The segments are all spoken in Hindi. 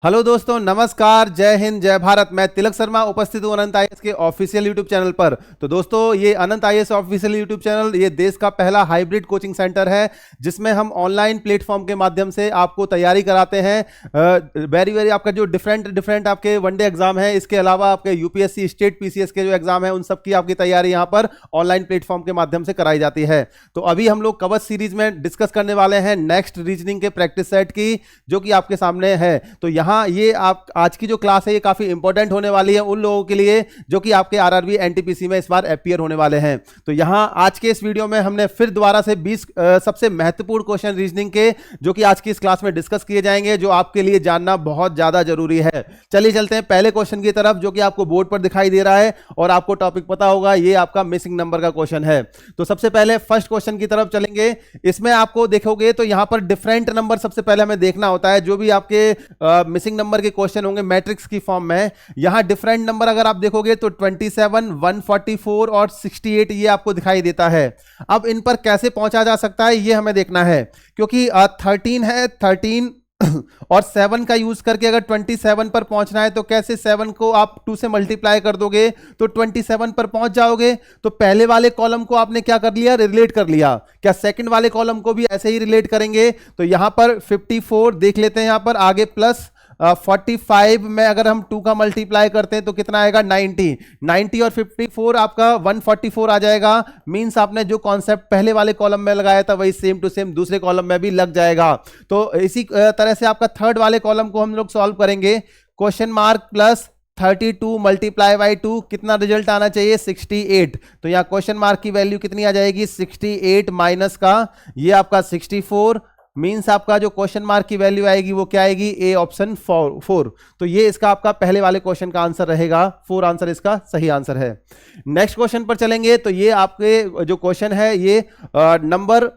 हेलो दोस्तों, नमस्कार, जय हिंद, जय भारत। मैं तिलक शर्मा उपस्थित हूं अनंत आईएएस के ऑफिशियल यूट्यूब चैनल पर। तो दोस्तों, ये अनंत आईएएस ऑफिशियल यूट्यूब चैनल ये देश का पहला हाइब्रिड कोचिंग सेंटर है, जिसमें हम ऑनलाइन प्लेटफॉर्म के माध्यम से आपको तैयारी कराते हैं। वेरी वेरी आपका जो डिफरेंट आपके वनडे एग्जाम है, इसके अलावा आपके यूपीएससी स्टेट पीसीएस के जो एग्जाम है, उन सब की आपकी तैयारी यहाँ पर ऑनलाइन प्लेटफॉर्म के माध्यम से कराई जाती है। तो अभी हम लोग कवच सीरीज में डिस्कस करने वाले हैं नेक्स्ट रीजनिंग के प्रैक्टिस सेट की, जो कि आपके सामने है। तो यहाँ ये आप आज की जो क्लास है ये काफी इंपॉर्टेंट होने वाली है उन लोगों के लिए जो कि आपके आरआरबी एनटीपीसी में इस बार अपीयर होने वाले हैं। तो यहाँ आज के इस वीडियो में हमने फिर दोबारा से 20 सबसे महत्वपूर्ण क्वेश्चन रीजनिंग के जो कि आज की इस क्लास में डिस्कस किए जाएंगे, जो आपके लिए जानना बहुत ज्यादा जरूरी है। चलिए चलते हैं पहले क्वेश्चन की तरफ, जो कि आपको बोर्ड पर दिखाई दे रहा है और आपको टॉपिक पता होगा। ये आपका मिसिंग नंबर का क्वेश्चन है। तो सबसे पहले फर्स्ट क्वेश्चन की तरफ चलेंगे। इसमें आपको देखोगे तो यहाँ पर डिफरेंट नंबर सबसे पहले हमें देखना होता है। जो भी आपके मिसिंग नंबर के क्वेश्चन होंगे मैट्रिक्स की फॉर्म में, यहां डिफरेंट नंबर अगर आप देखोगे तो 27, 144 और 68 ये आपको दिखाई देता है। अब इन पर कैसे पहुंचा जा सकता है ये हमें देखना है, क्योंकि 13 है, 13 और 7 का यूज करके अगर 27 पर पहुंचना है तो कैसे 7 को आप 2 से मल्टीप्लाई कर दोगे तो 27 पर पहुंच जाओगे। तो पहले वाले कॉलम को आपने क्या कर लिया, रिलेट कर लिया। क्या सेकंड वाले कॉलम को भी ऐसे ही रिलेट करेंगे? तो यहां पर 54 देख लेते हैं, यहां पर आगे प्लस 45 में अगर हम 2 का मल्टीप्लाई करते हैं तो कितना आएगा, 90 और 54 आपका 144 आ जाएगा। मींस आपने जो कॉन्सेप्ट पहले वाले कॉलम में लगाया था वही सेम टू सेम दूसरे कॉलम में भी लग जाएगा। तो इसी तरह से आपका थर्ड वाले कॉलम को हम लोग सॉल्व करेंगे। Question mark plus 32 multiply by 2 कितना रिजल्ट आना चाहिए, 68। तो यहाँ क्वेश्चन मार्क की वैल्यू कितनी आ जाएगी, 68 माइनस का ये आपका 64। मींस आपका जो क्वेश्चन मार्क की वैल्यू आएगी वो क्या आएगी, ए ऑप्शन 4। तो ये इसका आपका पहले वाले क्वेश्चन का आंसर रहेगा। 4 आंसर इसका सही आंसर है। नेक्स्ट क्वेश्चन पर चलेंगे। तो ये आपके जो क्वेश्चन है ये नंबर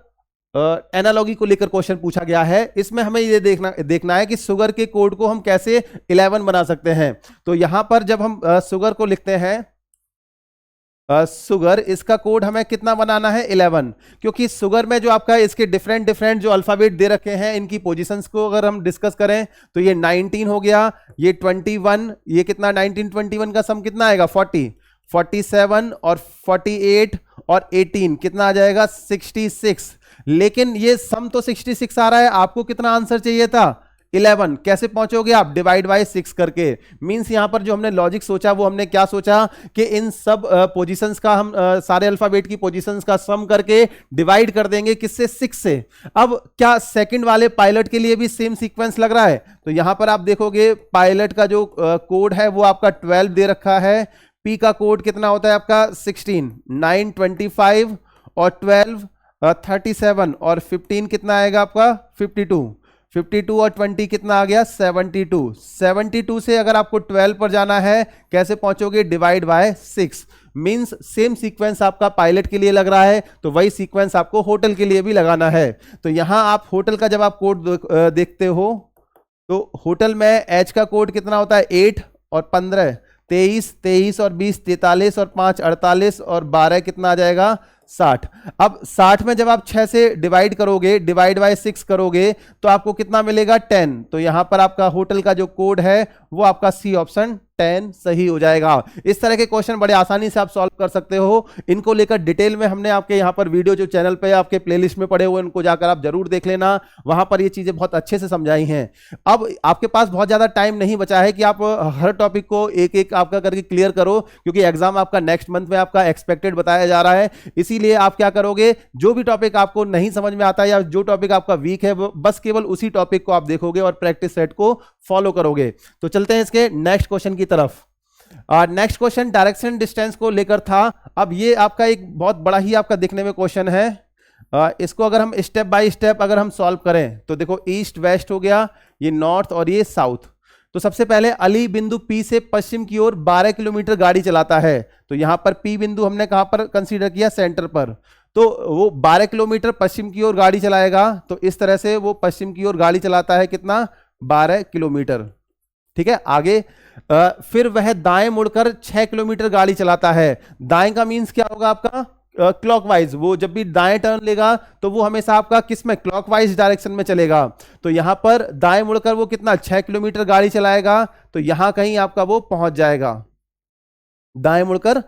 एनालॉजी को लेकर क्वेश्चन पूछा गया है। इसमें हमें ये देखना है कि शुगर के कोड को हम कैसे 11 बना सकते हैं। तो यहां पर जब हम शुगर को लिखते हैं, शुगर, इसका कोड हमें कितना बनाना है, 11। क्योंकि शुगर में जो आपका इसके डिफरेंट जो अल्फाबेट दे रखे हैं, इनकी पोजीशंस को अगर हम डिस्कस करें तो ये 19 हो गया, ये 21, ये कितना 19 21 का सम कितना आएगा, 40, 47 और 48 और 18 कितना आ जाएगा, 66। लेकिन ये सम तो 66 आ रहा है, आपको कितना आंसर चाहिए था, 11। कैसे पहुंचोगे आप, डिवाइड बाय 6 करके। मींस यहां पर जो हमने लॉजिक सोचा वो हमने क्या सोचा कि इन सब पोजीशंस का हम सारे अल्फाबेट की पोजीशंस का सम करके डिवाइड कर देंगे किससे, 6 से। अब क्या सेकंड वाले पायलट के लिए भी सेम सीक्वेंस लग रहा है? तो यहां पर आप देखोगे पायलट का जो कोड है वो आपका 12 दे रखा है। पी का कोड कितना होता है आपका, 16, 9 25 और 12 37 और 15 कितना आएगा आपका, 52 और 20 कितना आ गया, 72 से अगर आपको 12 पर जाना है कैसे पहुंचोगे, divide by 6। Means same sequence आपका पायलट के लिए लग रहा है, तो वही सीक्वेंस आपको होटल के लिए भी लगाना है। तो यहां आप होटल का जब आप कोड देखते हो तो होटल में एच का कोड कितना होता है, 8 और 15 23 और 20 43 और 5 48 और 12 कितना आ जाएगा, 60। अब 60 में जब आप 6 से डिवाइड करोगे, डिवाइड बाय 6 करोगे तो आपको कितना मिलेगा, 10। तो यहां पर आपका होटल का जो कोड है वो आपका सी ऑप्शन 10 सही हो जाएगा। इस तरह के क्वेश्चन बड़े आसानी से आप सॉल्व कर सकते हो। इनको लेकर डिटेल में हमने आपके यहाँ पर वीडियो जो चैनल पे आपके प्लेलिस्ट में पड़े हुए उनको जाकर आप जरूर देख लेना, वहां पर ये चीजें बहुत अच्छे से समझाई हैं। अब आपके पास बहुत ज्यादा टाइम नहीं बचा है कि आप हर टॉपिक को एक एक आपका करके क्लियर करो, क्योंकि एग्जाम आपका नेक्स्ट मंथ में आपका एक्सपेक्टेड बताया जा रहा है। इसीलिए आप क्या करोगे, जो भी टॉपिक आपको नहीं समझ में आता या जो टॉपिक आपका वीक है बस केवल उसी टॉपिक को आप देखोगे और प्रैक्टिस सेट को फॉलो करोगे। तो चलते हैं इसके नेक्स्ट क्वेश्चन की तरफ। नेक्स्ट क्वेश्चन डायरेक्शन डिस्टेंस को लेकर था। अब ये आपका एक बहुत बड़ा ही आपका दिखने में क्वेश्चन है। इसको अगर हम स्टेप बाय स्टेप अगर हम सॉल्व करें तो देखो, ईस्ट वेस्ट हो गया, ये नॉर्थ और ये साउथ। तो सबसे पहले अली बिंदु पी से पश्चिम की ओर 12 किलोमीटर गाड़ी चलाता है। तो यहां पर पी बिंदु हमने कहां पर कंसीडर किया, सेंटर पर। तो वो 12 किलोमीटर पश्चिम की ओर गाड़ी चलाएगा। तो इस तरह से वो पश्चिम की ओर गाड़ी चलाता है, कितना, 12 किलोमीटर। ठीक है, आगे फिर वह दाएं मुड़कर 6 किलोमीटर गाड़ी चलाता है। दाएं का मीन्स क्या होगा आपका, क्लॉकवाइज, वो जब भी दाएं टर्न लेगा तो वो हमेशा आपका किस में, क्लॉकवाइज डायरेक्शन में चलेगा। तो यहां पर दाएं मुड़कर वो कितना 6 किलोमीटर गाड़ी चलाएगा, तो यहां कहीं आपका वो पहुंच जाएगा। दाएं मुड़कर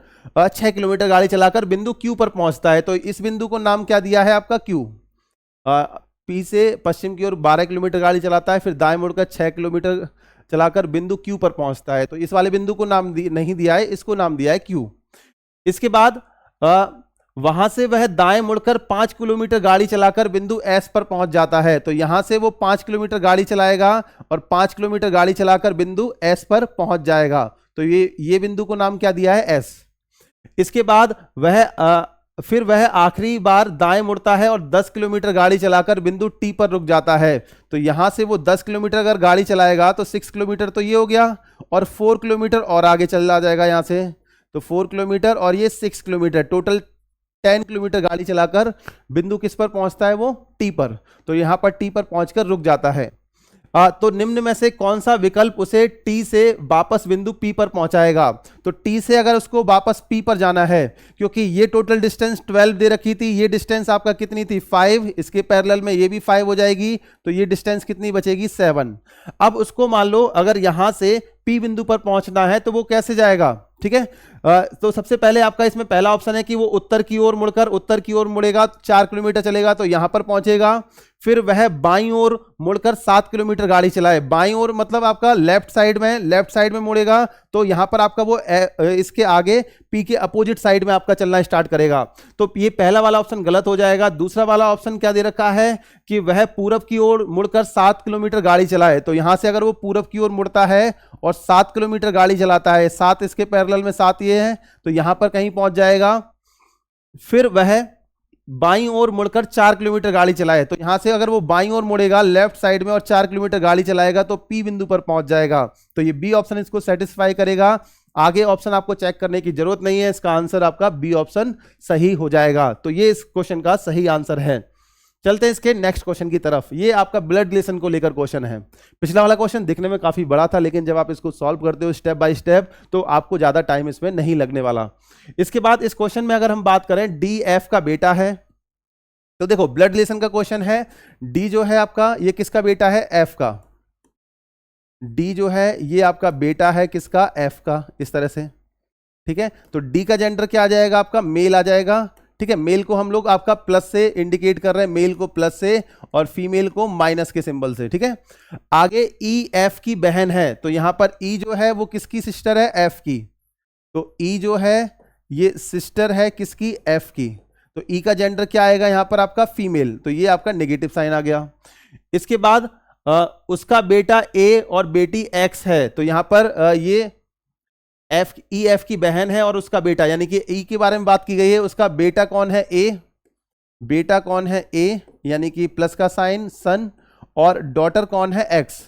6 किलोमीटर गाड़ी चलाकर बिंदु क्यू पर पहुंचता है। तो इस बिंदु को नाम क्या दिया है आपका, क्यू। पी से पश्चिम की ओर 12 किलोमीटर गाड़ी चलाता है, फिर दाएं मुड़कर 6 किलोमीटर चलाकर बिंदु क्यू पर पहुंचता है। तो इस वाले बिंदु को नाम नहीं दिया है, इसको नाम दिया है क्यू। इसके बाद वहां से वह दाएं मुड़कर 5 किलोमीटर गाड़ी चलाकर बिंदु एस पर पहुंच जाता है। तो यहां से वो 5 किलोमीटर गाड़ी चलाएगा और 5 किलोमीटर गाड़ी चलाकर बिंदु एस पर पहुंच जाएगा। तो ये बिंदु को नाम क्या दिया है, एस। इसके बाद फिर वह आखिरी बार दाएं मुड़ता है और 10 किलोमीटर गाड़ी चलाकर बिंदु टी पर रुक जाता है। तो यहां से वो 10 किलोमीटर अगर गाड़ी चलाएगा तो 6 किलोमीटर तो ये हो गया, और 4 किलोमीटर और आगे चला जाएगा यहां से। तो 4 किलोमीटर और ये 6 किलोमीटर, टोटल 10 किलोमीटर गाड़ी चलाकर बिंदु किस पर पहुंचता है, वो टी पर। तो यहां पर टी पर पहुंचकर रुक जाता है। तो निम्न में से कौन सा विकल्प उसे टी से वापस बिंदु पी पर पहुंचाएगा। तो टी से अगर उसको वापस पी पर जाना है, क्योंकि ये टोटल डिस्टेंस 12 दे रखी थी, ये डिस्टेंस आपका कितनी थी 5, इसके पैरेलल में ये भी 5 हो जाएगी, तो ये डिस्टेंस कितनी बचेगी 7। अब उसको मान लो अगर यहां से पी बिंदु पर पहुंचना है तो वो कैसे जाएगा, ठीक है। तो सबसे पहले आपका इसमें पहला ऑप्शन है कि वो उत्तर की ओर मुड़कर, उत्तर की ओर मुड़ेगा, 4 किलोमीटर चलेगा तो यहां पर पहुंचेगा। फिर वह बाईं ओर मुड़कर 7 किलोमीटर गाड़ी चलाए, बाईं ओर मतलब आपका लेफ्ट साइड में मुड़ेगा, तो यहां पर आपका वो इसके आगे पी के अपोजिट साइड में आपका चलना स्टार्ट करेगा। तो ये पहला वाला ऑप्शन गलत हो जाएगा। दूसरा वाला ऑप्शन क्या दे रखा है कि वह पूरब की ओर मुड़कर 7 किलोमीटर गाड़ी चलाए। तो यहां से अगर वो पूरब की ओर मुड़ता है और 7 किलोमीटर गाड़ी चलाता है, 7 इसके पैरेलल में 7 ये है, तो यहां पर कहीं पहुंच जाएगा। फिर वह बाईं ओर मुड़कर 4 किलोमीटर गाड़ी चलाए, तो यहां से अगर वो बाईं ओर मुड़ेगा लेफ्ट साइड में और 4 किलोमीटर गाड़ी चलाएगा तो पी बिंदु पर पहुंच जाएगा। तो ये बी ऑप्शन इसको सेटिस्फाई करेगा। आगे ऑप्शन आपको चेक करने की जरूरत नहीं है, इसका आंसर आपका बी ऑप्शन सही हो जाएगा। तो ये इस क्वेश्चन का सही आंसर है। चलते हैं इसके नेक्स्ट क्वेश्चन की तरफ। ये आपका ब्लड रिलेशन को लेकर क्वेश्चन है। पिछला वाला क्वेश्चन दिखने में काफी बड़ा था, लेकिन जब आप इसको सॉल्व करते हो स्टेप बाय स्टेप तो आपको ज्यादा टाइम इसमें नहीं लगने वाला। इसके बाद इस क्वेश्चन में अगर हम बात करें, डी एफ का बेटा है। तो देखो ब्लड रिलेशन का क्वेश्चन है, डी जो है आपका ये किसका बेटा है, एफ का। डी जो है ये आपका बेटा है किसका, एफ का, इस तरह से, ठीक है। तो डी का जेंडर क्या आ जाएगा आपका, मेल आ जाएगा, ठीक है। मेल को हम लोग आपका प्लस से इंडिकेट कर रहे हैं, मेल को प्लस से और फीमेल को माइनस के सिंबल से, ठीक है। आगे ई एफ की बहन है, तो यहां पर ई जो है वो किसकी सिस्टर है, एफ की। तो ई जो है ये सिस्टर है किसकी, एफ की। तो ई का जेंडर क्या आएगा यहां पर आपका, फीमेल। तो ये आपका नेगेटिव साइन आ गया। इसके बाद उसका बेटा ए और बेटी एक्स है, तो यहां पर ये एफ, ई एफ की बहन है और उसका बेटा, यानी कि ई के बारे में बात की गई है, उसका बेटा कौन है, ए। बेटा कौन है, ए, यानी कि प्लस का साइन, सन। और डॉटर कौन है, एक्स।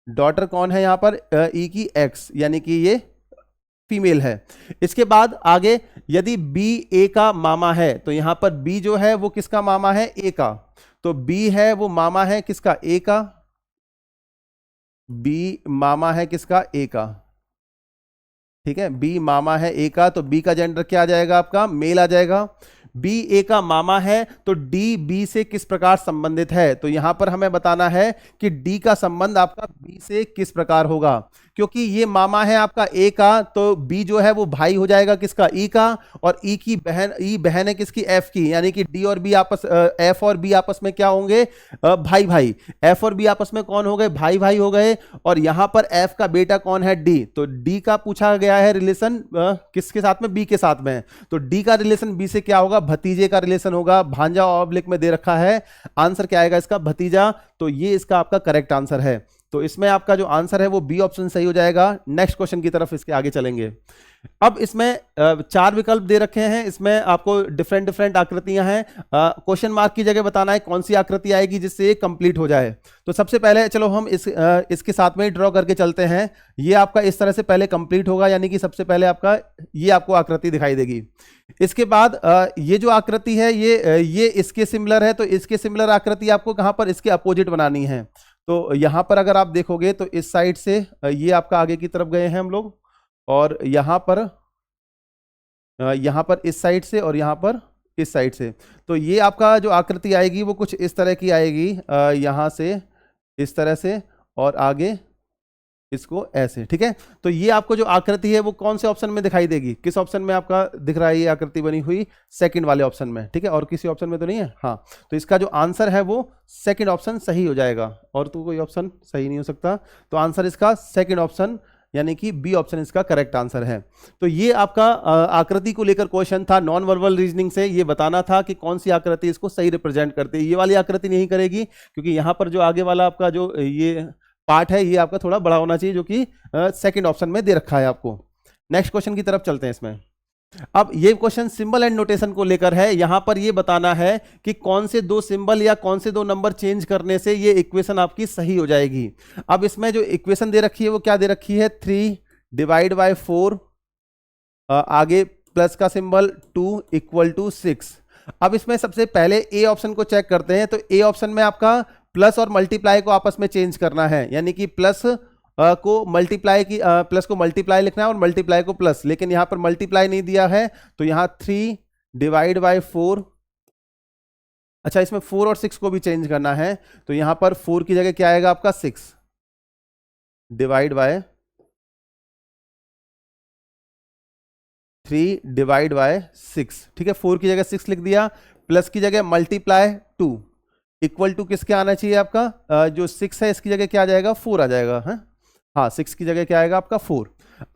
डॉटर कौन है यहां पर, ई की एक्स, यानी कि ये फीमेल है। इसके बाद आगे यदि बी ए का मामा है, तो यहां पर बी जो है वो किसका मामा है, ए का। तो बी है वो मामा है किसका, ए का। बी मामा है किसका, ए का, ठीक है। बी मामा है ए का, तो बी का जेंडर क्या आ जाएगा आपका, मेल आ जाएगा। बी ए का मामा है, तो डी बी से किस प्रकार संबंधित है। तो यहां पर हमें बताना है कि डी का संबंध आपका बी से किस प्रकार होगा, क्योंकि ये मामा है आपका ए का, तो बी जो है वो भाई हो जाएगा किसका, ई का। और ई की बहन, ई बहन है किसकी, एफ की, यानी कि डी और बी आपस, एफ और बी आपस में क्या होंगे, भाई भाई। एफ और बी आपस में कौन हो गए, भाई भाई हो गए। और यहां पर एफ का बेटा कौन है, डी। तो डी का पूछा गया है रिलेशन किसके साथ में, बी के साथ में। तो डी का रिलेशन बी से क्या होगा, भतीजे का रिलेशन होगा। भांजा ऑब्लिक में दे रखा है, आंसर क्या आएगा इसका, भतीजा। तो ये इसका आपका करेक्ट आंसर है। तो इसमें आपका जो आंसर है वो बी ऑप्शन सही हो जाएगा। नेक्स्ट क्वेश्चन की तरफ इसके आगे चलेंगे। अब इसमें 4 विकल्प दे रखे हैं, इसमें आपको डिफरेंट डिफरेंट आकृतियां हैं। क्वेश्चन मार्क की जगह बताना है कौन सी आकृति आएगी जिससे ये कंप्लीट हो जाए। तो सबसे पहले चलो हम इसके साथ में ही ड्रॉ करके चलते हैं। ये आपका इस तरह से पहले कंप्लीट होगा, यानी कि सबसे पहले आपका ये आपको आकृति दिखाई देगी। इसके बाद ये जो आकृति है ये इसके सिमिलर है, तो इसके सिमिलर आकृति आपको कहां पर, इसके अपोजिट बनानी है। तो यहां पर अगर आप देखोगे तो इस साइड से ये आपका आगे की तरफ गए हैं हम लोग, और यहां पर यहाँ पर इस साइड से और यहाँ पर इस साइड से। तो ये आपका जो आकृति आएगी वो कुछ इस तरह की आएगी, यहाँ से इस तरह से और आगे इसको ऐसे, ठीक है। तो ये आपको जो आकृति है वो कौन से ऑप्शन में दिखाई देगी, किस ऑप्शन में आपका दिख रहा है ये आकृति बनी हुई, सेकंड वाले ऑप्शन में, ठीक है। और किसी ऑप्शन में तो नहीं है, हाँ। तो इसका जो आंसर है वो सेकंड ऑप्शन सही हो जाएगा, और तो कोई ऑप्शन सही नहीं हो सकता। तो आंसर इसका सेकंड ऑप्शन यानी कि बी ऑप्शन इसका करेक्ट आंसर है। तो ये आपका आकृति को लेकर क्वेश्चन था, नॉन वर्बल रीजनिंग से ये बताना था कि कौन सी आकृति इसको सही रिप्रेजेंट करती है। ये वाली आकृति नहीं करेगी, क्योंकि यहाँ पर जो आगे वाला आपका जो ये पार्ट है ये आपका थोड़ा बड़ा होना चाहिए, जो कि सेकंड ऑप्शन में दे रखा है आपको। नेक्स्ट क्वेश्चन की तरफ चलते हैं। इसमें अब ये क्वेश्चन सिंबल एंड नोटेशन को लेकर है। यहां पर ये बताना है कि कौन से दो सिंबल या कौन से दो नंबर चेंज करने से ये इक्वेशन आपकी सही हो जाएगी। अब इसमें जो इक्वेशन दे रखी है वो क्या दे रखी है, 3 डिवाइड बाय 4, आगे प्लस का सिंबल 2 इक्वल टू 6। अब इसमें सबसे पहले ए ऑप्शन को चेक करते हैं। तो ए ऑप्शन में आपका प्लस और मल्टीप्लाई को आपस में चेंज करना है, यानी कि प्लस को मल्टीप्लाई की प्लस को मल्टीप्लाई लिखना है और मल्टीप्लाई को प्लस, लेकिन यहां पर मल्टीप्लाई नहीं दिया है तो यहां 3 डिवाइड बाय 4, अच्छा इसमें 4 और 6 को भी चेंज करना है। तो यहां पर 4 की जगह क्या आएगा आपका 6 डिवाइड बाय 3 डिवाइड बाय 6, ठीक है। 4 की जगह 6 लिख दिया, प्लस की जगह मल्टीप्लाई 2 इक्वल टू किसके आना चाहिए आपका, जो 6 है इसकी जगह क्या आ जाएगा, 4 आ जाएगा, है हाँ 6 की जगह क्या आएगा आपका 4।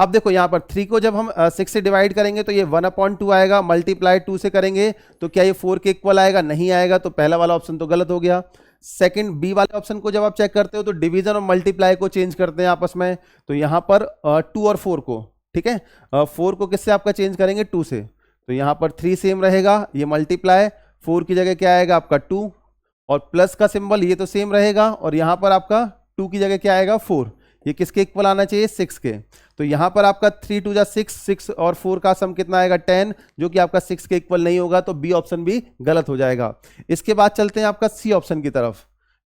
अब देखो यहाँ पर 3 को जब हम 6 से डिवाइड करेंगे तो ये 1/2 आएगा, मल्टीप्लाई 2 से करेंगे तो क्या ये 4 के इक्वल आएगा, नहीं आएगा। तो पहला वाला ऑप्शन तो गलत हो गया। सेकंड बी वाले ऑप्शन को जब आप चेक करते हो तो डिवीजन और मल्टीप्लाई को चेंज करते हैं आपस में। तो यहाँ पर 2 और 4 को, ठीक है, 4 को किससे आपका चेंज करेंगे, 2 से। तो यहाँ पर 3 सेम रहेगा, ये मल्टीप्लाई 4 की जगह क्या आएगा आपका 2, और प्लस का सिंबल ये तो सेम रहेगा, और यहां पर आपका 2 की जगह क्या आएगा 4, ये किसके इक्वल आना चाहिए, 6 के। तो यहां पर आपका 3 2 जा 6, 6 और 4 का सम कितना आएगा 10, जो कि आपका 6 के इक्वल नहीं होगा। तो बी ऑप्शन भी गलत हो जाएगा। इसके बाद चलते हैं आपका सी ऑप्शन की तरफ,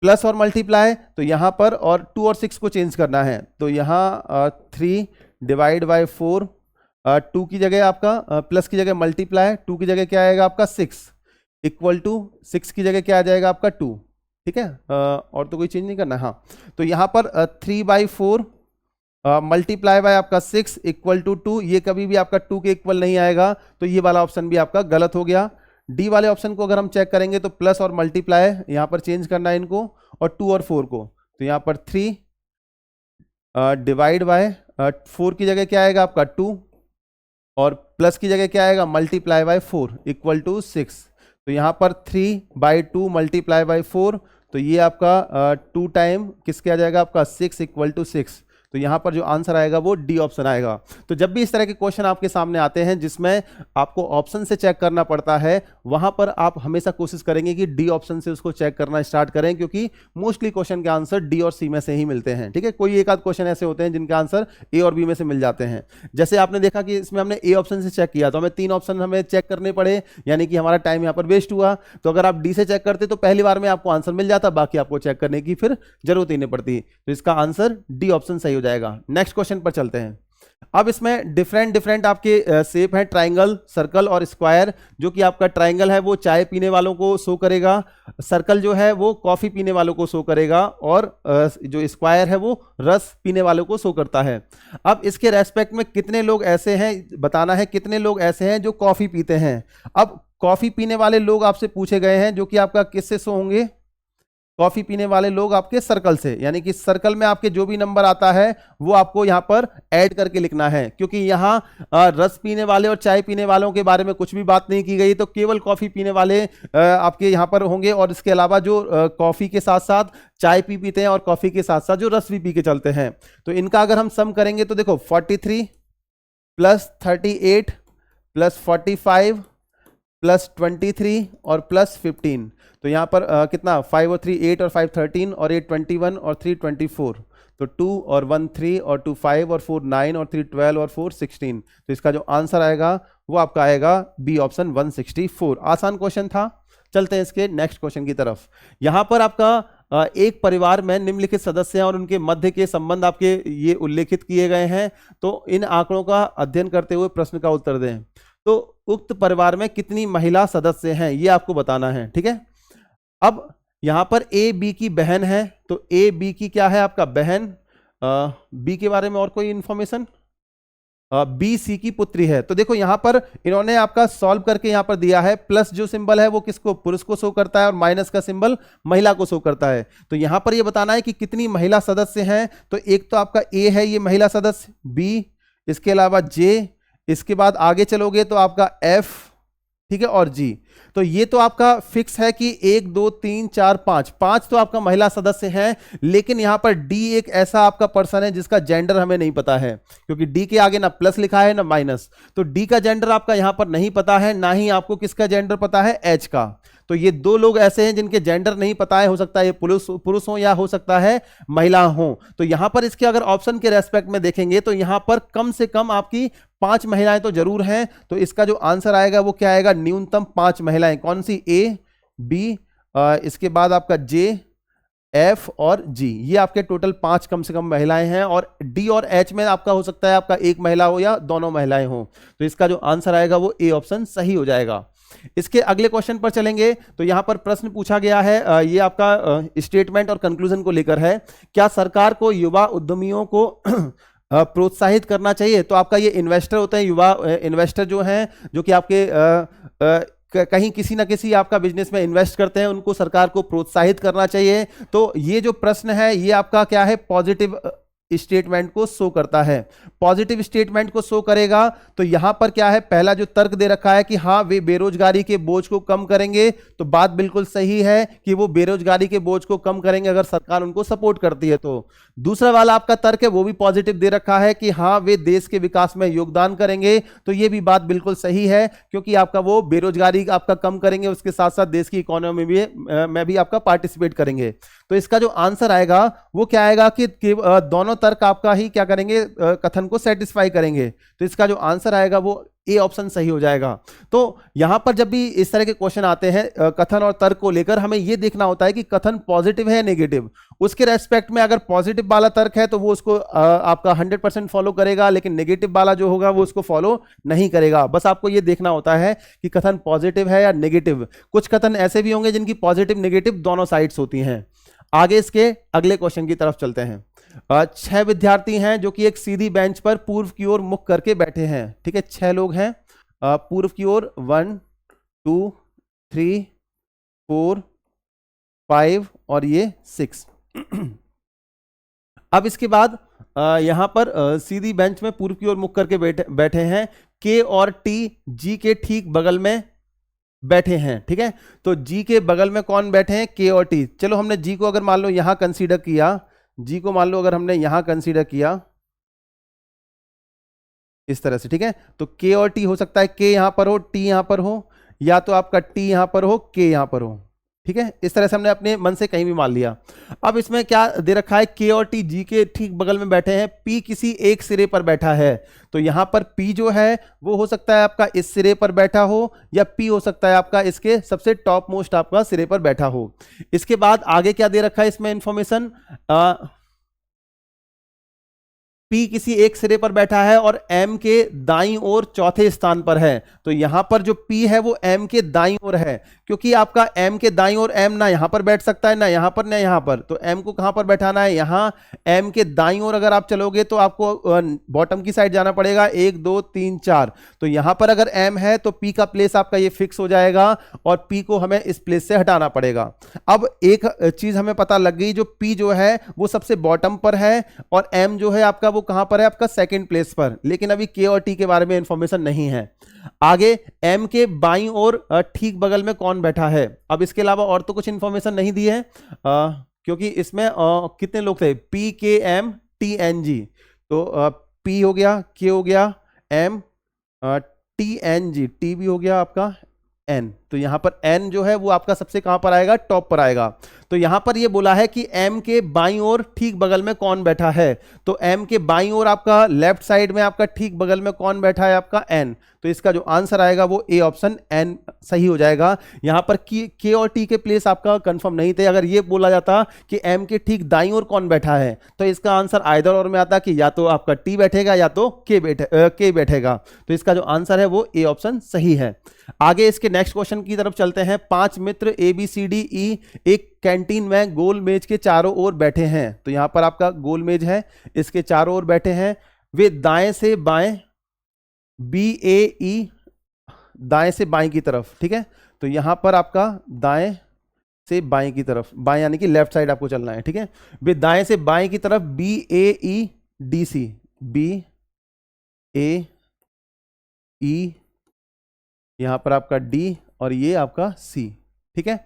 प्लस और मल्टीप्लाई। तो यहां पर और 2 और 6 को चेंज करना है। तो यहां 3 डिवाइड बाय 4, 2 की जगह आपका प्लस की जगह मल्टीप्लाई, 2 की जगह क्या आएगा आपका 6 इक्वल टू 6 की जगह क्या आ जाएगा आपका 2, ठीक है। और तो कोई चेंज नहीं करना, हाँ। तो यहाँ पर 3/4 मल्टीप्लाई बाय आपका 6 इक्वल टू 2, ये कभी भी आपका 2 के इक्वल नहीं आएगा। तो ये वाला ऑप्शन भी आपका गलत हो गया। डी वाले ऑप्शन को अगर हम चेक करेंगे तो प्लस और मल्टीप्लाई यहाँ पर चेंज करना है इनको, और 2 और 4 को। तो यहाँ पर 3 डिवाइड बाय 4 की जगह क्या आएगा आपका 2, और प्लस की जगह क्या आएगा मल्टीप्लाई बाय 4 इक्वल टू 6। तो यहाँ पर 3/2 मल्टीप्लाई बाय 4, तो ये आपका 2 टाइम किसके आ जाएगा आपका 6 इक्वल टू 6। तो यहाँ पर जो आंसर आएगा वो डी ऑप्शन आएगा। तो जब भी इस तरह के क्वेश्चन आपके सामने आते हैं जिसमें आपको ऑप्शन से चेक करना पड़ता है, वहां पर आप हमेशा कोशिश करेंगे कि डी ऑप्शन से उसको चेक करना स्टार्ट करें, क्योंकि मोस्टली क्वेश्चन के आंसर डी और सी में से ही मिलते हैं, ठीक है। कोई एक आध क्वेश्चन ऐसे होते हैं जिनके आंसर ए और बी में से मिल जाते हैं। जैसे आपने देखा कि इसमें हमने ए ऑप्शन से चेक किया तो हमें 3 ऑप्शन हमें चेक करने पड़े, यानी कि हमारा टाइम यहाँ पर वेस्ट हुआ। तो अगर आप डी से चेक करते तो पहली बार में आपको आंसर मिल जाता, बाकी आपको चेक करने की फिर जरूरत ही नहीं पड़ती। तो इसका आंसर डी ऑप्शन सही हो जाएगा। नेक्स्ट क्वेश्चन पर चलते हैं। अब इसमें डिफरेंट आपके शेप है, ट्राइंगल, सर्कल और स्क्वायर। जो कि आपका ट्राइंगल है वो चाय पीने वालों को शो करेगा, सर्कल जो है वो कॉफी पीने वालों को शो करेगा, और जो स्क्वायर है वो रस पीने वालों को शो करता है। अब इसके रेस्पेक्ट में कितने लोग ऐसे हैं, बताना है कितने लोग ऐसे हैं जो कॉफी पीते हैं। अब कॉफी पीने वाले लोग आपसे पूछे गए हैं, जो कि आपका किससे शो होंगे, कॉफी पीने वाले लोग आपके सर्कल से, यानी कि सर्कल में आपके जो भी नंबर आता है वो आपको यहां पर ऐड करके लिखना है, क्योंकि यहां रस पीने वाले और चाय पीने वालों के बारे में कुछ भी बात नहीं की गई। तो केवल कॉफी पीने वाले आपके यहां पर होंगे, और इसके अलावा जो कॉफी के साथ साथ चाय पीते हैं और कॉफी के साथ साथ जो रस भी पी के चलते हैं। तो इनका अगर हम सम करेंगे तो देखो 43 प्लस 38 प्लस 45 प्लस 23 और प्लस 15। तो यहाँ पर कितना 5 और 3 8 और 5 13 और 8 21 और 3 24। तो 2 और 1 3 और 2 5 और 4 9 और 3 12 और 4 16। तो इसका जो आंसर आएगा वो आपका आएगा बी ऑप्शन 164। आसान क्वेश्चन था। चलते हैं इसके नेक्स्ट क्वेश्चन की तरफ। यहाँ पर आपका एक परिवार में निम्नलिखित सदस्य हैं और उनके मध्य के संबंध आपके ये उल्लेखित किए गए हैं। तो इन आंकड़ों का अध्ययन करते हुए प्रश्न का उत्तर दें। तो उक्त परिवार में कितनी महिला सदस्य हैं ये आपको बताना है, ठीक है। अब यहां पर ए बी की बहन है, तो ए बी की क्या है आपका बहन, बी के बारे में और कोई इंफॉर्मेशन, बी सी की पुत्री है। तो देखो यहां पर इन्होंने आपका सॉल्व करके यहां पर दिया है, प्लस जो सिंबल है वो किसको, पुरुष को शो करता है, और माइनस का सिंबल महिला को शो करता है। तो यहां पर ये बताना है कि कितनी महिला सदस्य हैं। तो एक तो आपका ए है ये महिला सदस्य, बी, इसके अलावा जे, इसके बाद आगे चलोगे तो आपका एफ, ठीक है, और जी। तो ये तो आपका फिक्स है कि 1 2 3 4 5 5 तो आपका महिला सदस्य हैं। लेकिन यहां पर डी एक ऐसा आपका पर्सन है जिसका जेंडर हमें नहीं पता है, क्योंकि डी के आगे ना प्लस लिखा है ना माइनस। तो डी का जेंडर आपका यहां पर नहीं पता है, ना ही आपको किसका जेंडर पता है, एच का। तो ये दो लोग ऐसे हैं जिनके जेंडर नहीं पता है, हो सकता है ये पुरुष हो या हो सकता है महिला हो। तो यहां पर इसके अगर ऑप्शन के रेस्पेक्ट में देखेंगे तो यहां पर कम से कम आपकी 5 महिलाएं तो जरूर हैं। तो इसका जो आंसर आएगा वो क्या आएगा, न्यूनतम 5 महिलाएं। कौन सी, ए बी, इसके बाद आपका जे, एफ और जी, ये आपके टोटल 5 कम से कम महिलाएं हैं। और डी और एच में आपका हो सकता है आपका एक महिला हो या दोनों महिलाएं हो। तो इसका जो आंसर आएगा वो ए ऑप्शन सही हो जाएगा। इसके अगले क्वेश्चन पर चलेंगे। तो यहां पर प्रश्न पूछा गया है, ये आपका स्टेटमेंट और कंक्लूजन को लेकर है। क्या सरकार को युवा उद्यमियों को प्रोत्साहित करना चाहिए? तो आपका ये इन्वेस्टर होते हैं, युवा इन्वेस्टर जो हैं, जो कि आपके कहीं किसी ना किसी आपका बिजनेस में इन्वेस्ट करते हैं, उनको सरकार को प्रोत्साहित करना चाहिए। तो ये जो प्रश्न है ये आपका क्या है, पॉजिटिव स्टेटमेंट को शो करता है। पॉजिटिव स्टेटमेंट को शो करेगा। तो यहां पर क्या है, पहला जो तर्क दे रखा है कि हाँ वे बेरोजगारी के बोझ को कम करेंगे, तो बात बिल्कुल सही है कि वो बेरोजगारी के बोझ को कम करेंगे अगर सरकार उनको सपोर्ट करती है। तो दूसरा वाला आपका तर्क है वो भी पॉजिटिव दे रखा है कि हाँ वे देश के विकास में योगदान करेंगे। तो ये भी बात बिल्कुल सही है, क्योंकि आपका वो बेरोजगारी आपका कम करेंगे, उसके साथ साथ देश की इकोनॉमी में भी आपका पार्टिसिपेट करेंगे। तो इसका जो आंसर आएगा वो क्या आएगा कि दोनों तर्क आपका ही क्या करेंगे, कथन को सेटिस्फाई करेंगे। तो इसका जो आंसर आएगा वो ए ऑप्शन सही हो जाएगा। तो यहां पर जब भी इस तरह के क्वेश्चन आते हैं कथन और तर्क को लेकर, हमें यह देखना होता है कि कथन पॉजिटिव है या नेगेटिव। उसके रेस्पेक्ट में अगर पॉजिटिव वाला तर्क है तो वो उसको आपका 100% फॉलो करेगा, लेकिन नेगेटिव वाला जो होगा वो उसको फॉलो नहीं करेगा। बस आपको यह देखना होता है कि कथन पॉजिटिव है या नेगेटिव। कुछ कथन ऐसे भी होंगे जिनकी पॉजिटिव नेगेटिव दोनों साइड्स होती हैं। आगे इसके अगले क्वेश्चन की तरफ चलते हैं। 6 विद्यार्थी हैं जो कि एक सीधी बेंच पर पूर्व की ओर मुख करके बैठे हैं, ठीक है। 6 लोग हैं पूर्व की ओर, 1 2 3 4 5 और ये 6। अब इसके बाद यहां पर सीधी बेंच में पूर्व की ओर मुख करके बैठे हैं। के और टी जी के ठीक बगल में बैठे हैं, ठीक है। तो जी के बगल में कौन बैठे हैं, के और टी। चलो हमने जी को अगर मान लो यहां कंसीडर किया, जी को मान लो अगर हमने यहां कंसीडर किया इस तरह से, ठीक है। तो के और टी हो सकता है के यहां पर हो, टी यहां पर हो, या तो आपका टी यहां पर हो, के यहां पर हो, ठीक है। इस तरह से हमने अपने मन से कहीं भी मान लिया। अब इसमें क्या दे रखा है, के और टी जी के ठीक बगल में बैठे हैं, पी किसी एक सिरे पर बैठा है। तो यहां पर पी जो है वो हो सकता है आपका इस सिरे पर बैठा हो, या पी हो सकता है आपका इसके सबसे टॉप मोस्ट आपका सिरे पर बैठा हो। इसके बाद आगे क्या दे रखा है इसमें इंफॉर्मेशन, पी किसी एक सिरे पर बैठा है और एम के दाईं ओर चौथे स्थान पर है। तो यहां पर जो पी है वो एम के दाईं ओर है, क्योंकि आपका एम के दाईं ओर एम ना यहां पर बैठ सकता है, ना यहां पर ना यहां पर। तो एम को कहां पर बैठाना है, यहां। एम के दाईं ओर अगर आप चलोगे तो आपको बॉटम की साइड जाना पड़ेगा, 1 2 3 4। तो यहां पर अगर एम है तो पी का प्लेस आपका ये फिक्स हो जाएगा, और पी को हमें इस प्लेस से हटाना पड़ेगा। अब एक चीज हमें पता लग गई, जो पी जो है वो सबसे बॉटम पर है, और एम जो है आपका वो कहां पर है, आपका सेकंड प्लेस पर। लेकिन अभी के और टी के बारे में इंफॉर्मेशन नहीं है। आगे एम के बाईं ओर ठीक बगल में कौन बैठा है। अब इसके अलावा और तो कुछ इंफॉर्मेशन नहीं दी है, क्योंकि इसमें कितने लोग थे, पी के एम टी एन जी। तो पी हो गया, के हो गया, M T N G, T भी हो गया आपका एन। तो यहां पर n जो है वो आपका सबसे कहां पर आएगा, टॉप पर आएगा। तो यहां पर ये बोला है कि m के बाईं ओर ठीक बगल में कौन बैठा है, तो m के बाईं ओर आपका लेफ्ट साइड में आपका ठीक बगल में कौन बैठा है, आपका n। तो इसका जो आंसर आएगा वो ए ऑप्शन n सही हो जाएगा। यहां पर k और t के प्लेस आपका कंफर्म नहीं थे। अगर ये बोला जाता कि m के ठीक दाईं ओर कौन बैठा है तो इसका आंसर आइदर और में आता कि या तो आपका t बैठेगा या तो k बैठेगा। तो इसका जो आंसर है वो ए ऑप्शन सही है। आगे इसके नेक्स्ट क्वेश्चन की तरफ चलते हैं। 5 मित्र ABCDE एक कैंटीन में गोल मेज के चारों ओर बैठे हैं। तो यहां पर आपका गोल मेज है, इसके चारों ओर बैठे हैं। वे दाएं से बाएं BAE दाएं से बाएं की तरफ, ठीक है। तो यहां पर आपका दाएं से बाएं की तरफ, बाएं यानी कि लेफ्ट साइड आपको चलना है, ठीक है। वे दाएं से बाएं की तरफ BAEDC BAE यहां पर आपका D और ये आपका C, ठीक है।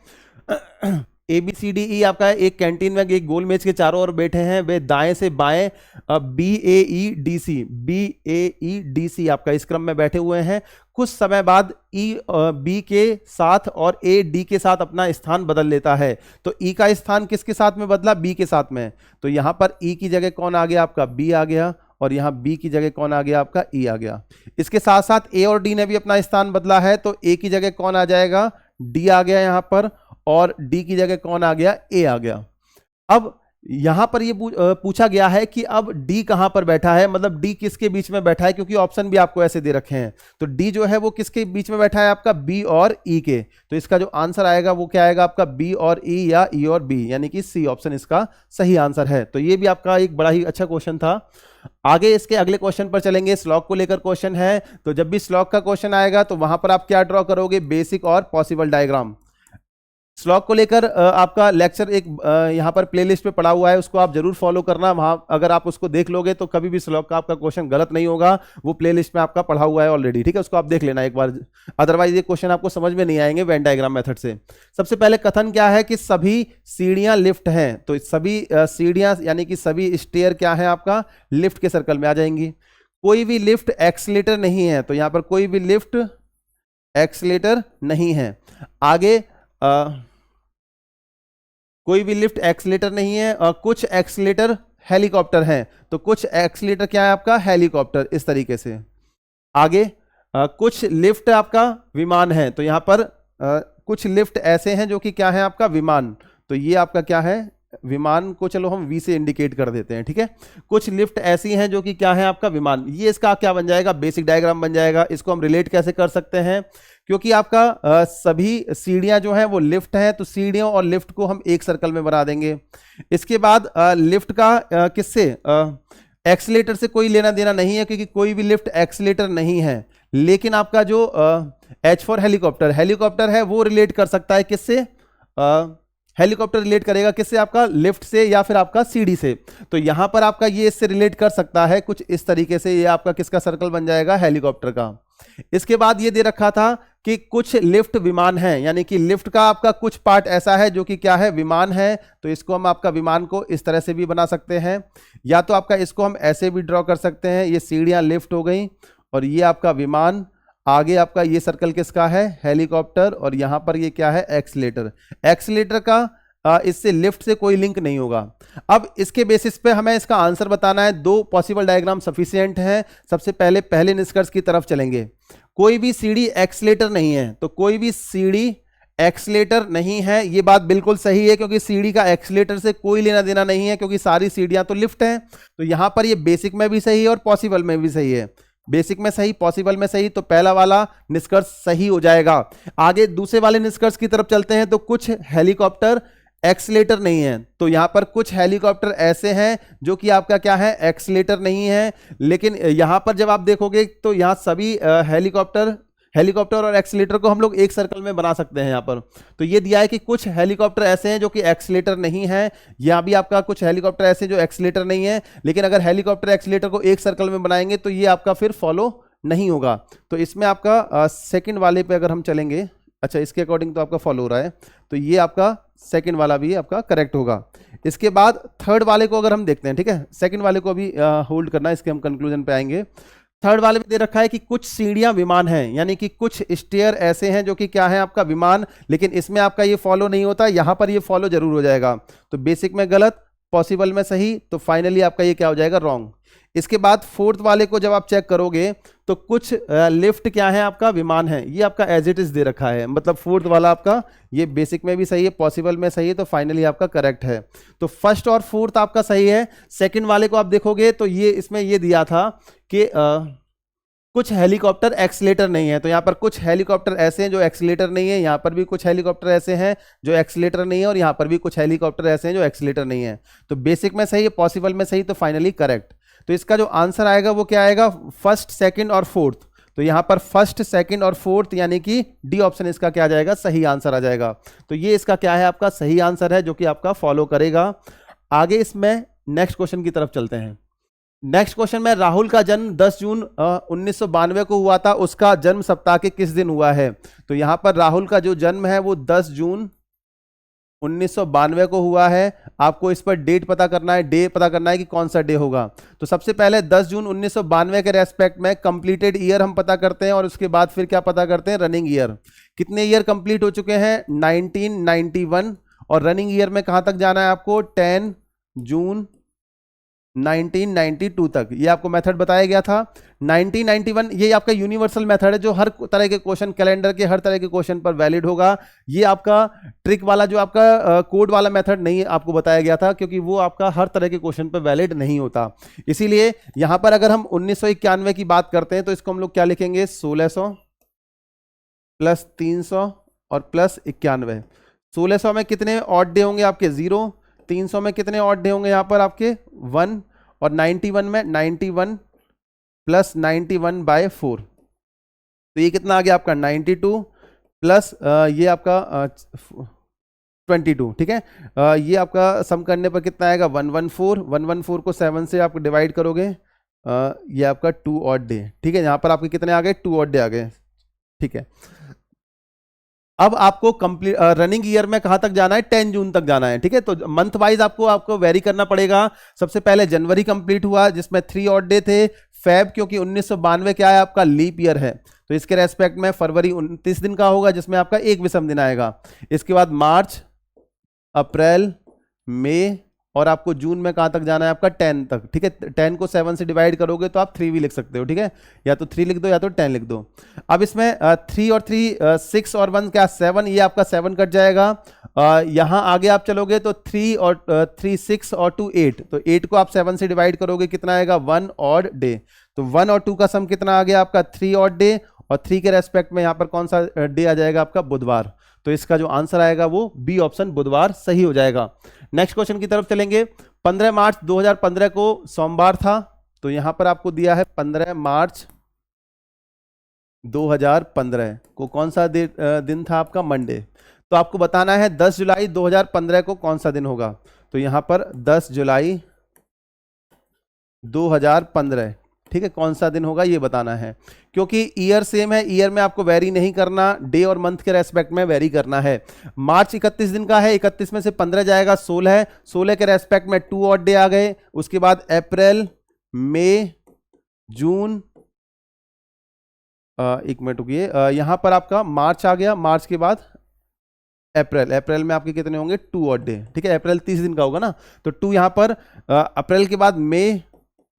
ABCDE आपका एक कैंटीन में एक गोल मेज के चारों ओर बैठे हैं। वे दाएं से बाएं BAEDC आपका इस क्रम में बैठे हुए हैं। कुछ समय बाद E B के साथ और A D के साथ अपना स्थान बदल लेता है। तो E का स्थान किसके साथ में बदला, B के साथ में। तो यहां पर E की जगह कौन आ गया, आपका B आ गया, और यहां B की जगह कौन आ गया, आपका E आ गया। इसके साथ साथ A और D ने भी अपना स्थान बदला है। तो A की जगह कौन आ जाएगा, D आ गया यहां पर, और D की जगह कौन आ गया, A आ गया। अब यहां पर ये पूछा गया है कि अब D कहां पर बैठा है, मतलब D किसके बीच में बैठा है, क्योंकि ऑप्शन भी आपको ऐसे दे रखे हैं। तो D जो है वो किसके बीच में बैठा है, आपका B और E के। तो इसका जो आंसर आएगा वो क्या आएगा, आपका B और E या E और B, यानी कि C ऑप्शन इसका सही आंसर है। तो ये भी आपका एक बड़ा ही अच्छा क्वेश्चन था। आगे इसके अगले क्वेश्चन पर चलेंगे। स्लॉग को लेकर क्वेश्चन है। तो जब भी स्लॉग का क्वेश्चन आएगा तो वहां पर आप क्या ड्रॉ करोगे, बेसिक और पॉसिबल डायग्राम। स्लॉग को लेकर आपका लेक्चर एक यहां पर प्लेलिस्ट पे पड़ा हुआ है, उसको आप जरूर फॉलो करना। वहां अगर आप उसको देख लोगे तो कभी भी स्लॉग का आपका क्वेश्चन गलत नहीं होगा। वो प्लेलिस्ट में आपका पढ़ा हुआ है ऑलरेडी, ठीक है, उसको आप देख लेना एक बार। अदरवाइज ये क्वेश्चन आपको समझ में नहीं आएंगे वेन डायग्राम मेथड से। सबसे पहले कथन क्या है कि सभी सीढ़ियां लिफ्ट हैं। तो सभी सीढ़ियां यानी कि सभी स्टेयर क्या है, आपका लिफ्ट के सर्कल में आ जाएंगी। कोई भी लिफ्ट एक्सीलेटर नहीं है। तो यहां पर कोई भी लिफ्ट एक्सीलेटर नहीं है। आगे कोई भी लिफ्ट एक्सीलेटर नहीं है। कुछ एक्सीलेटर हेलीकॉप्टर हैं। तो कुछ एक्सीलेटर क्या है, आपका हेलीकॉप्टर, इस तरीके से। आगे कुछ लिफ्ट आपका विमान है। तो यहां पर कुछ लिफ्ट ऐसे हैं जो कि क्या है, आपका विमान। तो ये आपका क्या है, विमान को चलो हम V से इंडिकेट कर देते हैं, ठीक है। कुछ लिफ्ट ऐसी हैं जो कि क्या है, आपका विमान। ये इसका क्या बन जाएगा, बेसिक डायग्राम बन जाएगा। इसको हम रिलेट कैसे कर सकते हैं, क्योंकि आपका सभी सीढ़ियां जो हैं वो लिफ्ट हैं। तो सीढ़ियों और लिफ्ट को हम एक सर्कल में बना देंगे। इसके बाद लिफ्ट का किससे, एक्सीलेटर से कोई लेना देना नहीं है, क्योंकि कोई भी लिफ्ट एक्सीलेटर नहीं है। लेकिन आपका जो H फॉर हेलीकॉप्टर, हेलीकॉप्टर है वो रिलेट कर सकता है किससे, हेलीकॉप्टर रिलेट करेगा किससे, आपका लिफ्ट से या फिर आपका सीढ़ी से। तो यहां पर आपका ये इससे रिलेट कर सकता है कुछ इस तरीके से। ये आपका किसका सर्कल बन जाएगा, हेलीकॉप्टर का। इसके बाद ये दे रखा था कि कुछ लिफ्ट विमान हैं, यानी कि लिफ्ट का आपका कुछ पार्ट ऐसा है जो कि क्या है, विमान है। तो इसको हम आपका विमान को इस तरह से भी बना सकते हैं, या तो आपका इसको हम ऐसे भी ड्रॉ कर सकते हैं। ये सीढ़ियां लिफ्ट हो गई और ये आपका विमान। आगे आपका ये सर्कल किसका है, हेलीकॉप्टर, और यहां पर ये क्या है, एक्सीलेटर। एक्सीलेटर का इससे लिफ्ट से कोई लिंक नहीं होगा। अब इसके बेसिस पे हमें इसका आंसर बताना है। 2 पॉसिबल डायग्राम सफिशिएंट है। सबसे पहले निष्कर्ष की तरफ चलेंगे। कोई भी सीढ़ी एक्सीलेटर नहीं है। तो कोई भी सीढ़ी एक्सीलेटर नहीं है, ये बात बिल्कुल सही है, क्योंकि सीढ़ी का एक्सीलेटर से कोई लेना देना नहीं है, क्योंकि सारी सीढ़ियां तो लिफ्ट हैं। तो यहां पर ये बेसिक में भी सही है और पॉसिबल में भी सही है। बेसिक में सही, पॉसिबल में सही, तो पहला वाला निष्कर्ष सही हो जाएगा। आगे दूसरे वाले निष्कर्ष की तरफ चलते हैं। तो कुछ हेलीकॉप्टर एक्सीलेटर नहीं है। तो यहां पर कुछ हेलीकॉप्टर ऐसे हैं जो कि आपका क्या है, एक्सीलेटर नहीं है। लेकिन यहां पर जब आप देखोगे तो यहां सभी हेलीकॉप्टर और एक्सीलेटर को हम लोग एक सर्कल में बना सकते हैं यहां पर। तो ये दिया है कि कुछ हेलीकॉप्टर ऐसे हैं जो कि एक्सीलेटर नहीं है। यहां भी आपका कुछ हेलीकॉप्टर ऐसे जो एक्सीलेटर नहीं है। लेकिन अगर हेलीकॉप्टर एक्सीलेटर को एक सर्कल में बनाएंगे तो ये आपका फिर फॉलो नहीं होगा। तो इसमें आपका सेकंड वाले पे अगर हम चलेंगे, अच्छा इसके अकॉर्डिंग तो आपका फॉलो हो रहा है, तो ये आपका सेकंड वाला भी आपका करेक्ट होगा। इसके बाद थर्ड वाले को अगर हम देखते हैं, ठीक है, सेकंड वाले को भी होल्ड करना है, इसके हम कंक्लूजन पे आएंगे। थर्ड वाले में दे रखा है कि कुछ सीढ़ियां विमान हैं, यानी कि कुछ स्टेयर ऐसे हैं जो कि क्या है आपका विमान, लेकिन इसमें आपका ये फॉलो नहीं होता, यहां पर ये फॉलो जरूर हो जाएगा। तो बेसिक में गलत, पॉसिबल में सही, तो फाइनली आपका ये क्या हो जाएगा, रॉन्ग। इसके बाद फोर्थ वाले को जब आप चेक करोगे तो कुछ लिफ्ट क्या है आपका विमान है, ये आपका एज इट इज दे रखा है, मतलब फोर्थ वाला आपका ये बेसिक में भी सही है, पॉसिबल में सही है, तो फाइनली आपका करेक्ट है। तो फर्स्ट और फोर्थ आपका सही है। सेकंड वाले को आप देखोगे तो ये इसमें ये दिया था कि कुछ हेलीकॉप्टर एक्सीलेटर नहीं है, तो यहां पर कुछ हेलीकॉप्टर ऐसे हैं जो एक्सीलेटर नहीं है, यहां पर भी कुछ हेलीकॉप्टर ऐसे हैं जो एक्सीलेटर नहीं है, और यहां पर भी कुछ हेलीकॉप्टर ऐसे हैं जो एक्सीलेटर नहीं है। तो बेसिक में सही है, पॉसिबल में सही, तो फाइनली करेक्ट। तो इसका जो आंसर आएगा वो क्या आएगा, फर्स्ट, सेकंड और फोर्थ। तो यहां पर फर्स्ट, सेकंड और फोर्थ यानी कि डी ऑप्शन इसका क्या आ जाएगा, सही आंसर आ जाएगा। तो ये इसका क्या है, आपका सही आंसर है, जो कि आपका फॉलो करेगा। आगे इसमें नेक्स्ट क्वेश्चन की तरफ चलते हैं। नेक्स्ट क्वेश्चन में, राहुल का जन्म 10 जून 1992 को हुआ था, उसका जन्म सप्ताह के किस दिन हुआ है। तो यहां पर राहुल का जो जन्म है वो 10 जून 1992 को हुआ है। आपको इस पर डेट पता करना है, डे पता करना है कि कौन सा डे होगा। तो सबसे पहले 10 जून 1992 के रेस्पेक्ट में कंप्लीटेड ईयर हम पता करते हैं, और उसके बाद फिर क्या पता करते हैं, रनिंग ईयर। कितने ईयर कंप्लीट हो चुके हैं, 1991, और रनिंग ईयर में कहां तक जाना है आपको, 10 जून 1992 तक। ये आपको मेथड बताया गया था। 1991 ये आपका यूनिवर्सल मेथड है, जो हर तरह के क्वेश्चन, कैलेंडर के हर तरह के क्वेश्चन पर वैलिड होगा। ये आपका ट्रिक वाला जो आपका कोड वाला मेथड नहीं आपको बताया गया था, क्योंकि वो आपका हर तरह के क्वेश्चन पर वैलिड नहीं होता। इसीलिए यहां पर अगर हम 1991 की बात करते हैं तो इसको हम लोग क्या लिखेंगे, 1600 प्लस 300 और प्लस 91। 1600 में कितने ऑड डे होंगे आपके, 0। 300 में कितने ऑड डे होंगे यहां पर आपके, 1। और 91 में 91 प्लस 91/4। तो ये कितना आ गया आपका, 92 प्लस ये आपका 22। ठीक है, ये आपका सम करने पर कितना आएगा, 114। 114 को 7 से आप डिवाइड करोगे, ये आपका 2 ऑड डे। ठीक है, यहां पर आपके कितने आ गए, 2 ऑड डे आ गए। ठीक है, अब आपको कंप्लीट रनिंग ईयर में कहां तक जाना है, 10 जून तक जाना है। ठीक है, तो मंथ वाइज आपको वेरी करना पड़ेगा। सबसे पहले जनवरी कंप्लीट हुआ जिसमें 3 ऑड डे थे। फेब, क्योंकि 1992 क्या है आपका, लीप ईयर है, तो इसके रेस्पेक्ट में फरवरी 29 दिन का होगा, जिसमें आपका एक विषम दिन आएगा। इसके बाद मार्च, अप्रैल, मई, और आपको जून में कहां तक जाना है आपका, 10 तक। ठीक है, 10 को 7 से डिवाइड करोगे तो आप 3 भी लिख सकते हो। ठीक है, या तो 3 लिख दो या तो 10 लिख दो। अब इसमें 3 और 3 6 और 1 क्या, 7, ये आपका 7 कट जाएगा। यहां आगे आप चलोगे तो 3 और 3 6 और 2 8, तो 8 को आप 7 से डिवाइड करोगे, कितना आएगा, 1 ऑड डे। तो 1 और 2 का सम कितना आ गया आपका, 3 ऑड डे, और 3 के रेस्पेक्ट में यहां पर कौन सा डे आ जाएगा आपका, बुधवार। तो इसका जो आंसर आएगा वो बी ऑप्शन, बुधवार, सही हो जाएगा। नेक्स्ट क्वेश्चन की तरफ चलेंगे। 15 मार्च 2015 को सोमवार था, तो यहां पर आपको दिया है 15 मार्च 2015 को कौन सा दिन था आपका, मंडे। तो आपको बताना है 10 जुलाई 2015 को कौन सा दिन होगा। तो यहां पर 10 जुलाई 2015, ठीक है, कौन सा दिन होगा ये बताना है। क्योंकि ईयर सेम है, ईयर में आपको वेरी नहीं करना, डे और मंथ के रेस्पेक्ट में वेरी करना है। मार्च 31 दिन का है, 31 में से 15 जाएगा, 16 है। 16 के रेस्पेक्ट में 2 ऑड डे आ गए। उसके बाद अप्रैल, मई, जून, एक मिनट रुकिए, यहां पर आपका मार्च आ गया। मार्च के बाद अप्रैल, अप्रैल में आपके कितने होंगे, 2 ऑड डे। ठीक है, अप्रैल 30 दिन का होगा ना, तो 2 यहां पर। अप्रैल के बाद मई,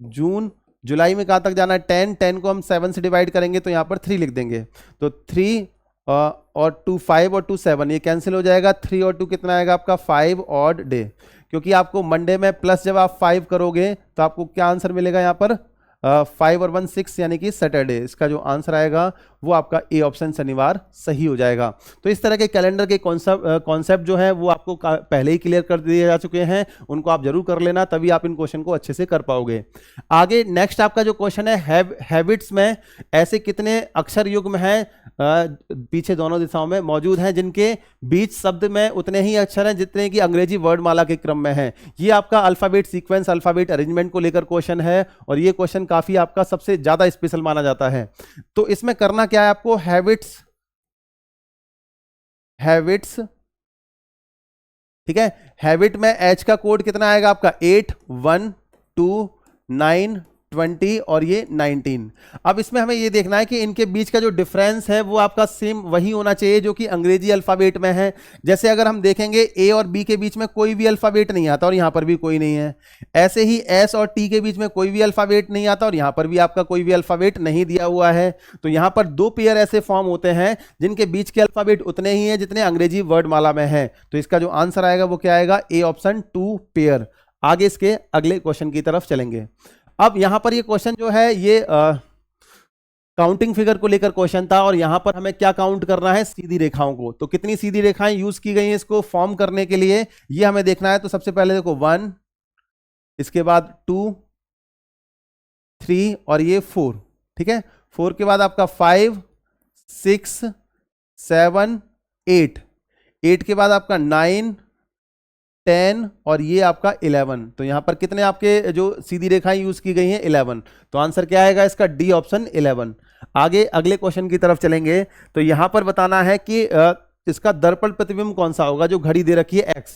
जून, जुलाई में कहां तक जाना है, 10। 10 को हम 7 से डिवाइड करेंगे तो यहां पर 3 लिख देंगे। तो 3 और 2 5 और 2 7, ये कैंसिल हो जाएगा। 3 और 2 कितना आएगा आपका, 5 ऑड डे। क्योंकि आपको मंडे में प्लस जब आप 5 करोगे तो आपको क्या आंसर मिलेगा यहाँ पर, 5 और 1 6, यानी कि सैटरडे। इसका जो आंसर आएगा वो आपका ए ऑप्शन, शनिवार, सही हो जाएगा। तो इस तरह के कैलेंडर के कॉन्सेप्ट जो है वो आपको पहले ही क्लियर कर दिए जा चुके हैं, उनको आप जरूर कर लेना, तभी आप इन क्वेश्चन को अच्छे से कर पाओगे। आगे नेक्स्ट आपका जो क्वेश्चन है, हैबिट्स में ऐसे कितने अक्षर युग्म हैं पीछे दोनों दिशाओं में मौजूद हैं जिनके बीच शब्द में उतने ही अक्षर हैं जितने की अंग्रेजी वर्णमाला के क्रम में हैं। ये आपका अल्फाबेट सीक्वेंस, अल्फाबेट अरेंजमेंट को लेकर क्वेश्चन है, और ये क्वेश्चन काफी आपका सबसे ज्यादा स्पेशल माना जाता है। तो इसमें करना क्या है आपको, हैबिट्स, ठीक है। हैबिट में एच का कोड कितना आएगा आपका, 8 1 2 9 20 और ये 19। अब इसमें हमें ये देखना है कि इनके बीच का जो डिफरेंस है वो आपका सेम वही होना चाहिए जो कि अंग्रेजी अल्फाबेट में है। जैसे अगर हम देखेंगे ए और बी के बीच में कोई भी अल्फाबेट नहीं आता और यहाँ पर भी कोई नहीं है, ऐसे ही एस और टी के बीच में कोई भी अल्फाबेट नहीं आता और यहाँ पर भी आपका कोई भी अल्फाबेट नहीं दिया हुआ है। तो यहाँ पर दो पेयर ऐसे फॉर्म होते हैं जिनके बीच के अल्फाबेट उतने ही हैं जितने अंग्रेजी वर्डमाला में है। तो इसका जो आंसर आएगा वो क्या आएगा, ए ऑप्शन 2 पेयर। आगे इसके अगले क्वेश्चन की तरफ चलेंगे। अब यहां पर ये क्वेश्चन जो है ये काउंटिंग फिगर को लेकर क्वेश्चन था और यहां पर हमें क्या काउंट करना है, सीधी रेखाओं को। तो कितनी सीधी रेखाएं यूज की गई हैं इसको फॉर्म करने के लिए, ये हमें देखना है। तो सबसे पहले देखो 1, इसके बाद 2, 3 और ये 4, ठीक है। 4 के बाद आपका 5, 6, 7, 8, 8 के बाद आपका 9, 10 और ये आपका 11। तो यहां पर कितने आपके जो सीधी रेखाएं यूज की गई हैं, 11। तो आंसर क्या आएगा इसका, डी ऑप्शन 11। आगे अगले क्वेश्चन की तरफ चलेंगे। तो यहां पर बताना है कि इसका दर्पण प्रतिबिंब कौन सा होगा, जो घड़ी दे रखी है x।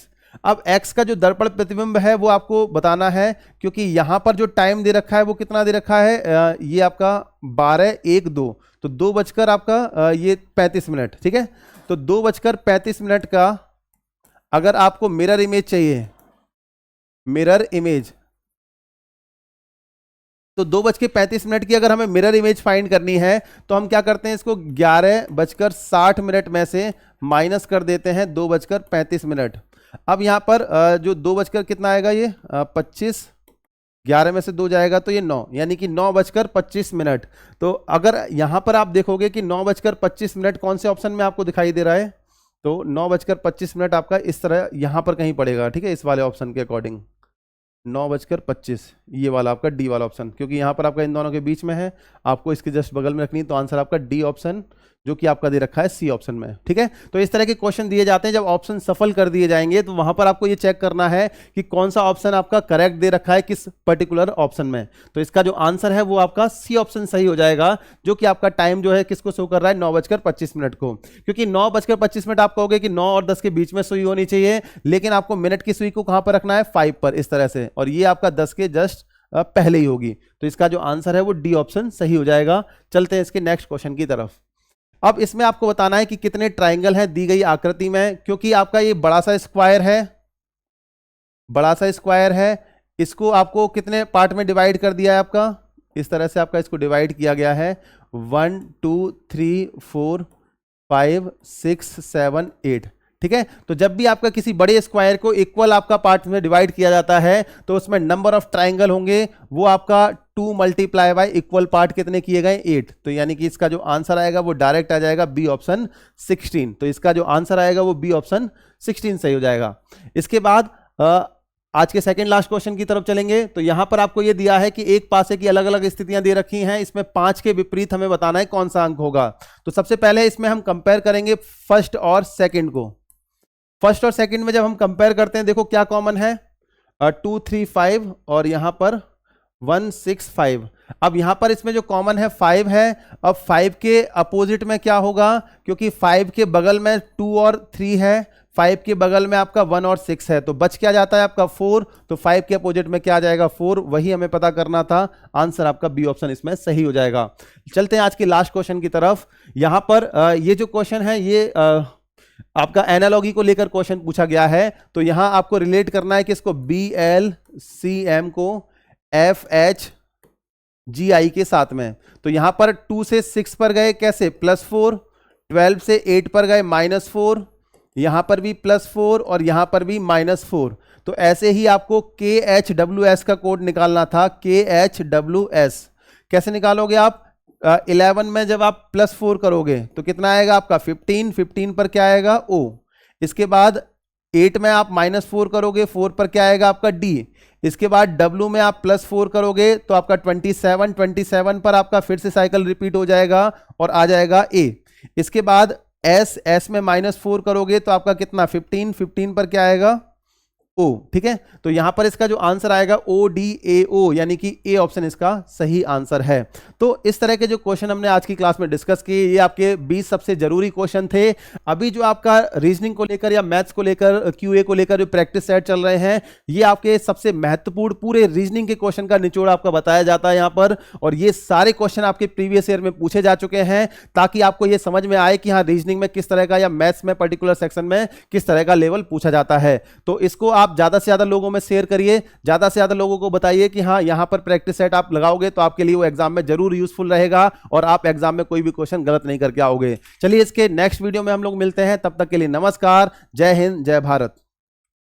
अब x का जो दर्पण प्रतिबिंब है वो आपको बताना है, क्योंकि यहां पर जो टाइम दे रखा है वो कितना दे रखा है, ये आपका 12:01:02। तो 2 बजकर आपका ये 35 मिनट, ठीक है। तो 2:35 का अगर आपको मिरर इमेज चाहिए, मिरर इमेज, तो 2:35 की अगर हमें मिरर इमेज फाइंड करनी है तो हम क्या करते हैं, इसको 11:60 में से माइनस कर देते हैं 2:35। अब यहां पर जो 2 बजकर कितना आएगा, ये 25, 11 में से 2 जाएगा तो ये 9, यानी कि 9:25। तो अगर यहां पर आप देखोगे कि 9:25 कौन से ऑप्शन में आपको दिखाई दे रहा है, तो 9:25 आपका इस तरह यहां पर कहीं पड़ेगा, ठीक है, इस वाले ऑप्शन के अकॉर्डिंग 9:25, ये वाला आपका डी वाला ऑप्शन, क्योंकि यहां पर आपका इन दोनों के बीच में है, आपको इसके जस्ट बगल में रखनी है। तो आंसर आपका डी ऑप्शन जो कि आपका दे रखा है सी ऑप्शन में, ठीक है। तो इस तरह के क्वेश्चन दिए जाते हैं, जब ऑप्शन सफल कर दिए जाएंगे तो वहां पर आपको ये चेक करना है कि कौन सा ऑप्शन आपका करेक्ट दे रखा है किस पर्टिकुलर ऑप्शन में। तो इसका जो आंसर है वो आपका सी ऑप्शन सही हो जाएगा, जो कि आपका टाइम जो है किसको शो कर रहा है, 9:25 को। क्योंकि 9:25 आप कहोगे कि 9 और 10 के बीच में सुई होनी चाहिए, लेकिन आपको मिनट की सुई को कहां पर रखना है, 5 पर, इस तरह से, और ये आपका 10 के जस्ट पहले ही होगी। तो इसका जो आंसर है वो डी ऑप्शन सही हो जाएगा। चलते हैं इसके नेक्स्ट क्वेश्चन की तरफ। अब इसमें आपको बताना है कि कितने ट्राइंगल हैं दी गई आकृति में, क्योंकि आपका ये बड़ा सा स्क्वायर है, बड़ा सा स्क्वायर है, इसको आपको कितने पार्ट में डिवाइड कर दिया है, आपका इस तरह से आपका इसको डिवाइड किया गया है 1 2 3 4 5 6 7 8, ठीक है। तो जब भी आपका किसी बड़े स्क्वायर को इक्वल आपका पार्ट में डिवाइड किया जाता है तो उसमें नंबर ऑफ ट्राइंगल होंगे वो आपका 2 × इक्वल पार्ट कितने किए गए, 8। तो यानी कि इसका जो आंसर आएगा वो डायरेक्ट आ जाएगा बी ऑप्शन 16। तो इसका जो आंसर आएगा वो बी ऑप्शन 16 सही हो जाएगा। इसके बाद आज के सेकंड लास्ट क्वेश्चन की तरफ चलेंगे। तो यहां पर आपको ये दिया है कि एक पासे की अलग अलग स्थितियां दे रखी हैं, इसमें 5 के विपरीत हमें बताना है कौन सा अंक होगा। तो सबसे पहले इसमें हम कंपेयर करेंगे फर्स्ट और सेकंड को। फर्स्ट और सेकंड में जब हम कंपेयर करते हैं, देखो क्या कॉमन है, 2 3 5 और यहां पर 1 6 5। अब यहां पर इसमें जो कॉमन है 5 है। अब 5 के अपोजिट में क्या होगा, क्योंकि 5 के बगल में 2 और 3 है, 5 के बगल में आपका 1 और 6 है, तो बच क्या जाता है आपका 4। तो 5 के अपोजिट में क्या आ जाएगा, 4, वही हमें पता करना था। आंसर आपका बी ऑप्शन इसमें सही हो जाएगा। चलते हैं आज के लास्ट क्वेश्चन की तरफ। यहां पर ये जो क्वेश्चन है ये आपका एनालॉगी को लेकर क्वेश्चन पूछा गया है। तो यहां आपको रिलेट करना है कि इसको BLCM को FHGI के साथ में। तो यहां पर 2 से 6 पर गए कैसे, +4, 12 से 8 पर गए -4, यहां पर भी +4 और यहां पर भी -4। तो ऐसे ही आपको KHWS का कोड निकालना था, KHWS कैसे निकालोगे आप, 11 में जब आप +4 करोगे तो कितना आएगा आपका 15, 15 पर क्या आएगा O। इसके बाद 8 में आप -4 करोगे, 4 पर क्या आएगा आपका D। इसके बाद W में आप +4 करोगे तो आपका 27, 27 पर आपका फिर से साइकिल रिपीट हो जाएगा और आ जाएगा A। इसके बाद S में -4 करोगे तो आपका कितना 15, 15 पर क्या आएगा ओ, ठीक है। तो यहां पर इसका जो आंसर आएगा ODAO, यानी कि ए ऑप्शन इसका सही आंसर है। तो इस तरह के जो क्वेश्चन हमने आज की क्लास में डिस्कस किए, ये आपके 20 सबसे जरूरी क्वेश्चन थे। अभी जो आपका रीजनिंग को लेकर या मैथ्स को लेकर, क्यूए को लेकर जो प्रैक्टिस सेट चल रहे हैं, ये आपके सबसे महत्वपूर्ण पूरे रीजनिंग के क्वेश्चन का निचोड़ आपका बताया जाता है यहां पर। और ये सारे क्वेश्चन आपके प्रीवियस ईयर में पूछे जा चुके हैं, ताकि आपको ये समझ में आए कि हाँ, रीजनिंग में किस तरह का या मैथ्स में पर्टिकुलर सेक्शन में किस तरह का लेवल पूछा जाता है। तो इसको आप ज्यादा से ज्यादा लोगों में शेयर करिए, ज्यादा से ज्यादा लोगों को बताइए कि हाँ, यहां पर प्रैक्टिस सेट आप लगाओगे तो आपके लिए वो एग्जाम में जरूर यूजफुल रहेगा और आप एग्जाम में कोई भी क्वेश्चन गलत नहीं करके आओगे। चलिए, इसके नेक्स्ट वीडियो में हम लोग मिलते हैं, तब तक के लिए नमस्कार, जय हिंद, जय भारत।